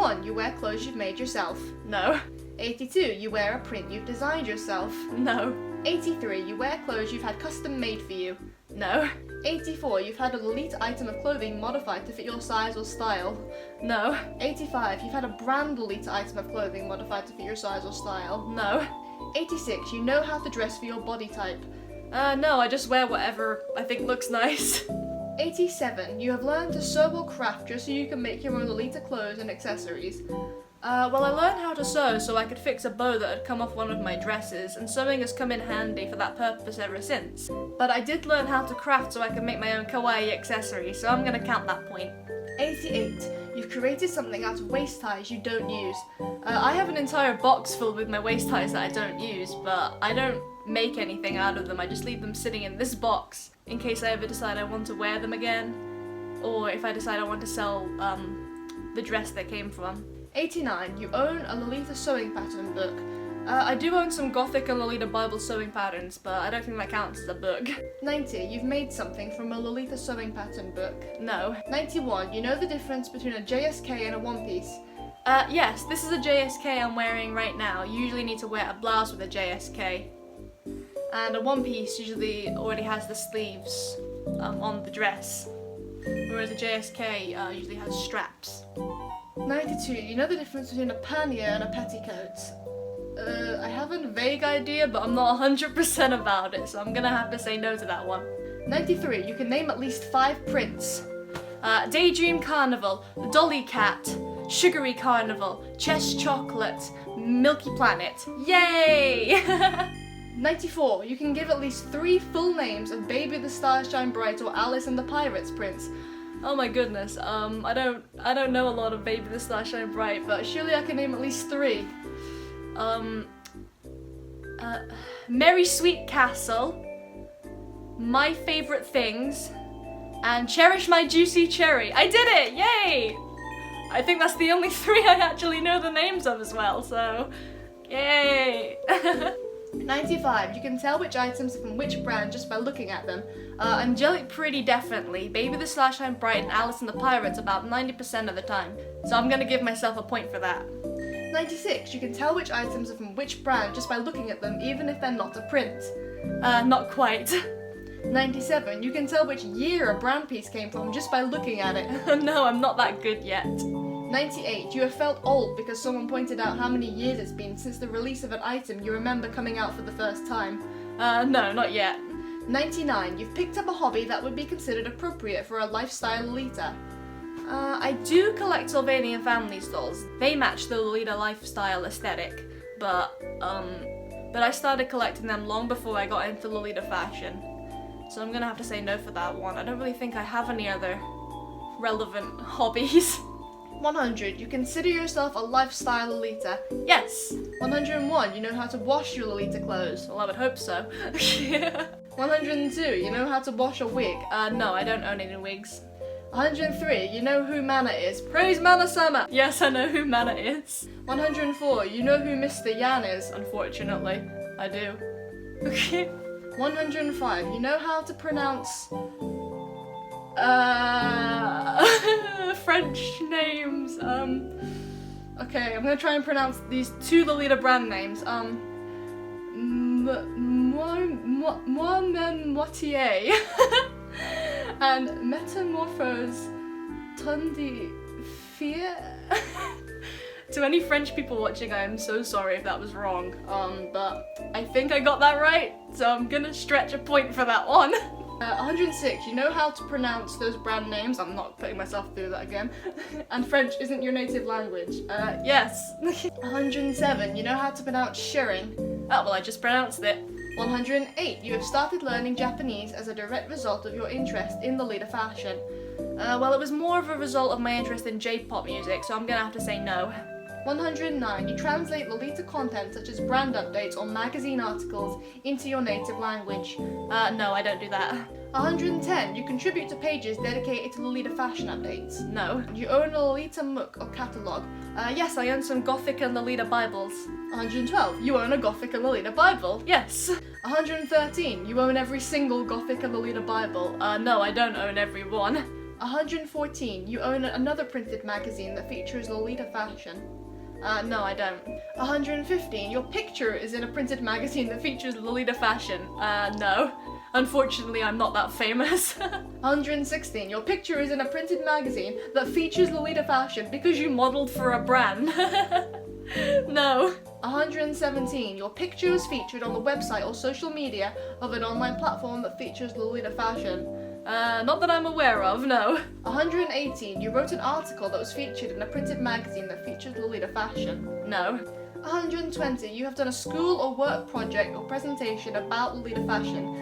81, you wear clothes you've made yourself. No. 82, you wear a print you've designed yourself. No. 83, you wear clothes you've had custom made for you. No. 84, you've had a Lolita item of clothing modified to fit your size or style. No. 85, you've had a brand Lolita item of clothing modified to fit your size or style. No. 86, you know how to dress for your body type. No, I just wear whatever I think looks nice. 87, you have learned to sew or craft just so you can make your own Lolita clothes and accessories. Well, I learned how to sew so I could fix a bow that had come off one of my dresses, and sewing has come in handy for that purpose ever since. But I did learn how to craft so I can make my own kawaii accessories, so I'm gonna count that point. 88, you've created something out of waist ties you don't use. I have an entire box filled with my waist ties that I don't use, but I don't make anything out of them. I just leave them sitting in this box in case I ever decide I want to wear them again, or if I decide I want to sell the dress they came from. 89, you own a Lolita sewing pattern book. I do own some Gothic and Lolita Bible sewing patterns, but I don't think that counts as a book. 90, you've made something from a Lolita sewing pattern book. No. 91, you know the difference between a JSK and a one piece. Yes, this is a JSK I'm wearing right now. You usually need to wear a blouse with a JSK. And a one piece usually already has the sleeves on the dress, whereas a JSK usually has straps. 92, you know the difference between a pannier and a petticoat. I have a vague idea, but I'm not 100% about it, so I'm gonna have to say no to that one. 93, you can name at least 5 prints. Daydream Carnival, The Dolly Cat, Sugary Carnival, Chess Chocolate, Milky Planet. Yay! 94, you can give at least 3 full names of Baby the Stars Shine Bright or Alice and the Pirates prints. Oh my goodness, I don't know a lot of Baby the Stars Shine Bright, but surely I can name at least 3. Merry Sweet Castle, My Favorite Things, and Cherish My Juicy Cherry. I did it! Yay! I think that's the only 3 I actually know the names of as well, so yay! 95, you can tell which items are from which brand just by looking at them. Angelic Pretty definitely, Baby the Stars Shine Bright and Alice and the Pirates about 90% of the time, so I'm gonna give myself a point for that. 96, you can tell which items are from which brand just by looking at them even if they're not a print. Not quite. 97, you can tell which year a brand piece came from just by looking at it. No, I'm not that good yet. 98, you have felt old because someone pointed out how many years it's been since the release of an item you remember coming out for the first time. No, not yet. 99, you've picked up a hobby that would be considered appropriate for a lifestyle Lolita. I do collect Sylvanian family dolls. They match the Lolita lifestyle aesthetic, but I started collecting them long before I got into Lolita fashion. So I'm gonna have to say no for that one. I don't really think I have any other relevant hobbies. 100, you consider yourself a lifestyle Lolita. Yes. 101, you know how to wash your Lolita clothes. Well, I would hope so. 102, you know how to wash a wig. No, I don't own any wigs. 103, you know who Mana is. Praise Mana-sama! Yes, I know who Mana is. 104, you know who Mr. Yan is. Unfortunately, I do. 105, you know how to pronounce French names. Okay, I'm gonna try and pronounce these 2 Lolita brand names. Moi-même-moitié and Metamorphose Tundi Fear. To any French people watching, I am so sorry if that was wrong. But I think I got that right, so I'm gonna stretch a point for that one. 106, you know how to pronounce those brand names. I'm not putting myself through that again. And French isn't your native language. Yes. 107, you know how to pronounce Shirin. Oh, well, I just pronounced it. 108, you have started learning Japanese as a direct result of your interest in Lolita fashion. Well, it was more of a result of my interest in J-pop music, so I'm gonna have to say no. 109, you translate Lolita content such as brand updates or magazine articles into your native language. No, I don't do that. 110, you contribute to pages dedicated to Lolita fashion updates. No. You own a Lolita book or catalogue. Yes, I own some Gothic and Lolita Bibles. 112, you own a Gothic and Lolita Bible. Yes. 113, you own every single Gothic and Lolita Bible. No, I don't own every one. 114. You own another printed magazine that features Lolita fashion. No, I don't. 115. Your picture is in a printed magazine that features Lolita fashion. No. Unfortunately, I'm not that famous. 116. Your picture is in a printed magazine that features Lolita fashion because you modeled for a brand. No. 117. Your picture is featured on the website or social media of an online platform that features Lolita fashion. Not that I'm aware of, no. 118. You wrote an article that was featured in a printed magazine that featured Lolita fashion. No. 120. You have done a school or work project or presentation about Lolita fashion.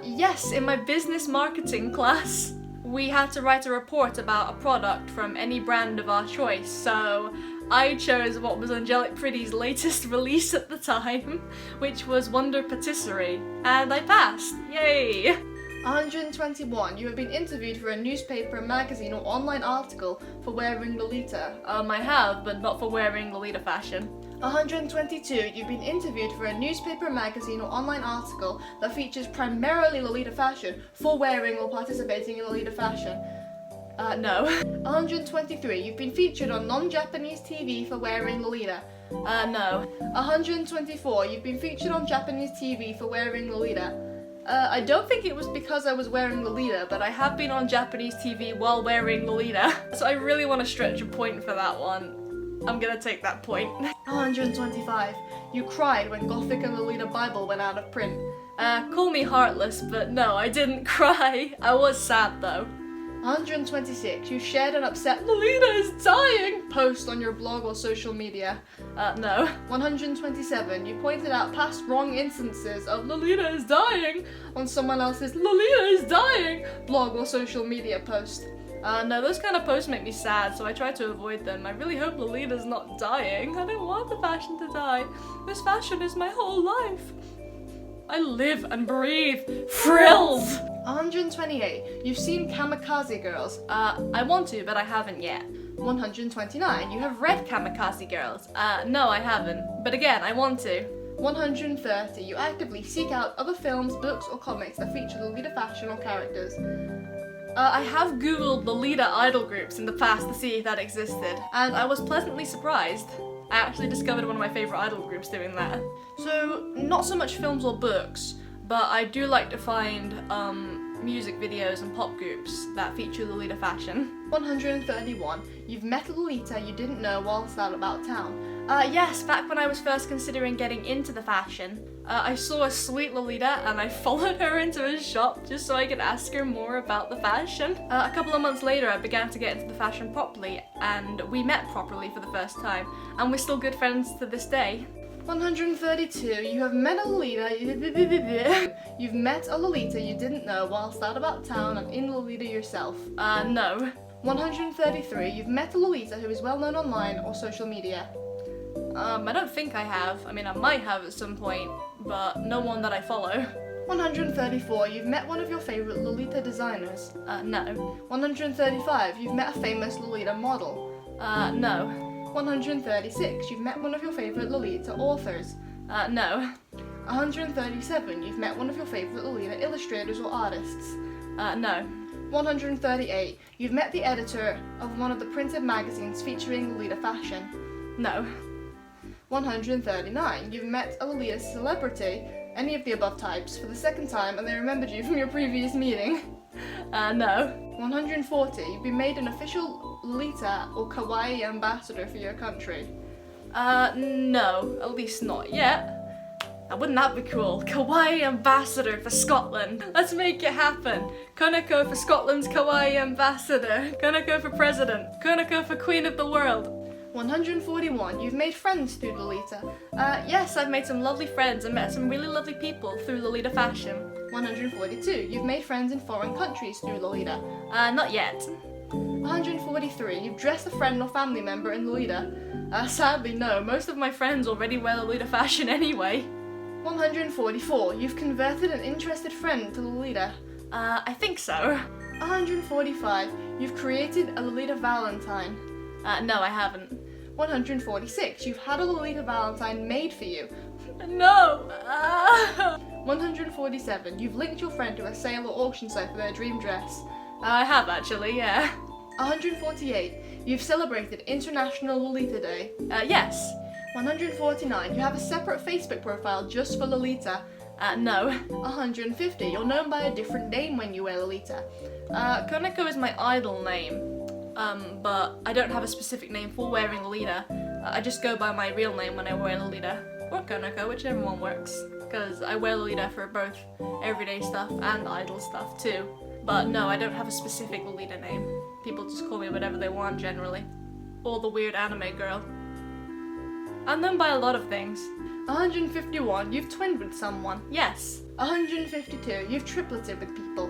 Yes, in my business marketing class. We had to write a report about a product from any brand of our choice, so I chose what was Angelic Pretty's latest release at the time, which was Wonder Patisserie, and I passed. Yay! 121. You have been interviewed for a newspaper, magazine, or online article for wearing Lolita. I have, but not for wearing Lolita fashion. 122. You've been interviewed for a newspaper, magazine, or online article that features primarily Lolita fashion for wearing or participating in Lolita fashion. No. 123. You've been featured on non-Japanese TV for wearing Lolita. No. 124. You've been featured on Japanese TV for wearing Lolita. I don't think it was because I was wearing Lolita, but I have been on Japanese TV while wearing Lolita. So I really want to stretch a point for that one. I'm gonna take that point. 125. You cried when Gothic and Lolita Bible went out of print. Call me heartless, but no, I didn't cry. I was sad though. 126. You shared an upset "Lolita is dying" post on your blog or social media. No. 127. You pointed out past wrong instances of "Lolita is dying" on someone else's "Lolita is dying" blog or social media post. No, those kind of posts make me sad, so I try to avoid them. I really hope Lolita's not dying. I don't want the fashion to die. This fashion is my whole life. I live and breathe Frills! 128. You've seen Kamikaze Girls. I want to, but I haven't yet. 129. You have read Kamikaze Girls. No, I haven't. But again, I want to. 130. You actively seek out other films, books, or comics that feature Lolita fashion or characters. I have googled Lolita idol groups in the past to see if that existed, and I was pleasantly surprised. I actually discovered one of my favourite idol groups doing that. So, not so much films or books, but I do like to find music videos and pop groups that feature Lolita fashion. 131. You've met a Lolita you didn't know whilst out about town. Yes, back when I was first considering getting into the fashion, I saw a sweet Lolita and I followed her into a shop just so I could ask her more about the fashion. A couple of months later I began to get into the fashion properly, and we met properly for the first time, and we're still good friends to this day. 132. You have met a Lolita. You've met a Lolita you didn't know whilst out about town and in Lolita yourself. No. 133. You've met a Lolita who is well known online or social media. I don't think I have. I mean, I might have at some point, but no one that I follow. 134. You've met one of your favourite Lolita designers. No. 135. You've met a famous Lolita model. No. 136. You've met one of your favourite Lolita authors. No. 137. You've met one of your favourite Lolita illustrators or artists. No. 138. You've met the editor of one of the printed magazines featuring Lolita fashion. No. 139. You've met a Lolita celebrity, any of the above types, for the second time and they remembered you from your previous meeting. No. 140. You've been made an official Lolita or Kawaii ambassador for your country. No, at least not yet. Now, wouldn't that be cool? Kawaii ambassador for Scotland. Let's make it happen. Konako for Scotland's Kawaii ambassador. Konako for president. Konako for queen of the world. 141. You've made friends through Lolita. Yes, I've made some lovely friends and met some really lovely people through Lolita fashion. 142. You've made friends in foreign countries through Lolita. Not yet. 143. You've dressed a friend or family member in Lolita. Sadly, no. Most of my friends already wear Lolita fashion anyway. 144. You've converted an interested friend to Lolita. I think so. 145. You've created a Lolita Valentine. No, I haven't. 146. You've had a Lolita Valentine made for you. No! 147. You've linked your friend to a sale or auction site for their dream dress. I have actually, yeah. 148. You've celebrated International Lolita Day. Yes. 149. You have a separate Facebook profile just for Lolita. No. 150. You're known by a different name when you wear Lolita. Koneko is my idol name, but I don't have a specific name for wearing Lolita. I just go by my real name when I wear Lolita, or Koneko, whichever one works, because I wear Lolita for both everyday stuff and idol stuff too. But no, I don't have a specific Lolita name. People just call me whatever they want generally. Or the weird anime girl. I'm known by a lot of things. 151. You've twinned with someone. Yes. 152. You've tripleted with people.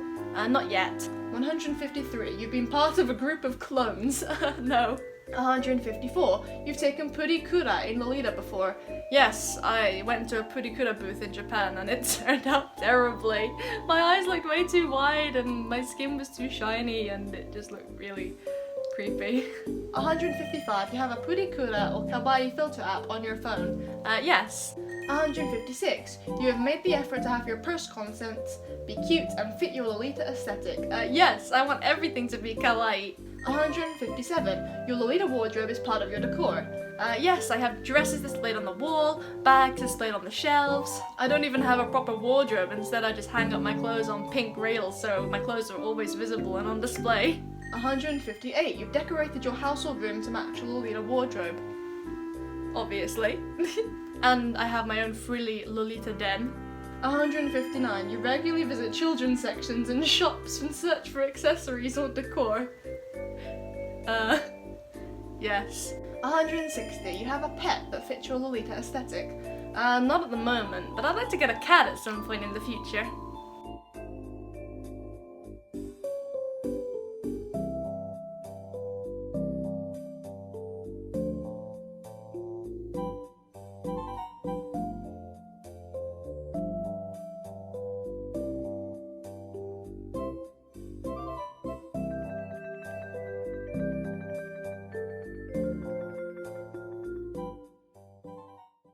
Not yet. 153. You've been part of a group of clones. No. 154. You've taken purikura in Lolita before. Yes, I went to a purikura booth in Japan and it turned out terribly. My eyes looked way too wide and my skin was too shiny and it just looked really creepy. 155. You have a purikura or kawaii filter app on your phone. Yes. 156. You have made the effort to have your purse contents be cute and fit your Lolita aesthetic. Yes, I want everything to be kawaii. 157. Your Lolita wardrobe is part of your decor. Yes, I have dresses displayed on the wall, bags displayed on the shelves. I don't even have a proper wardrobe, instead I just hang up my clothes on pink rails so my clothes are always visible and on display. 158. You've decorated your household room to match your Lolita wardrobe. Obviously. And I have my own frilly Lolita den. 159. You regularly visit children's sections in shops and search for accessories or decor. Yes. 160. You have a pet that fits your Lolita aesthetic. Not at the moment, but I'd like to get a cat at some point in the future.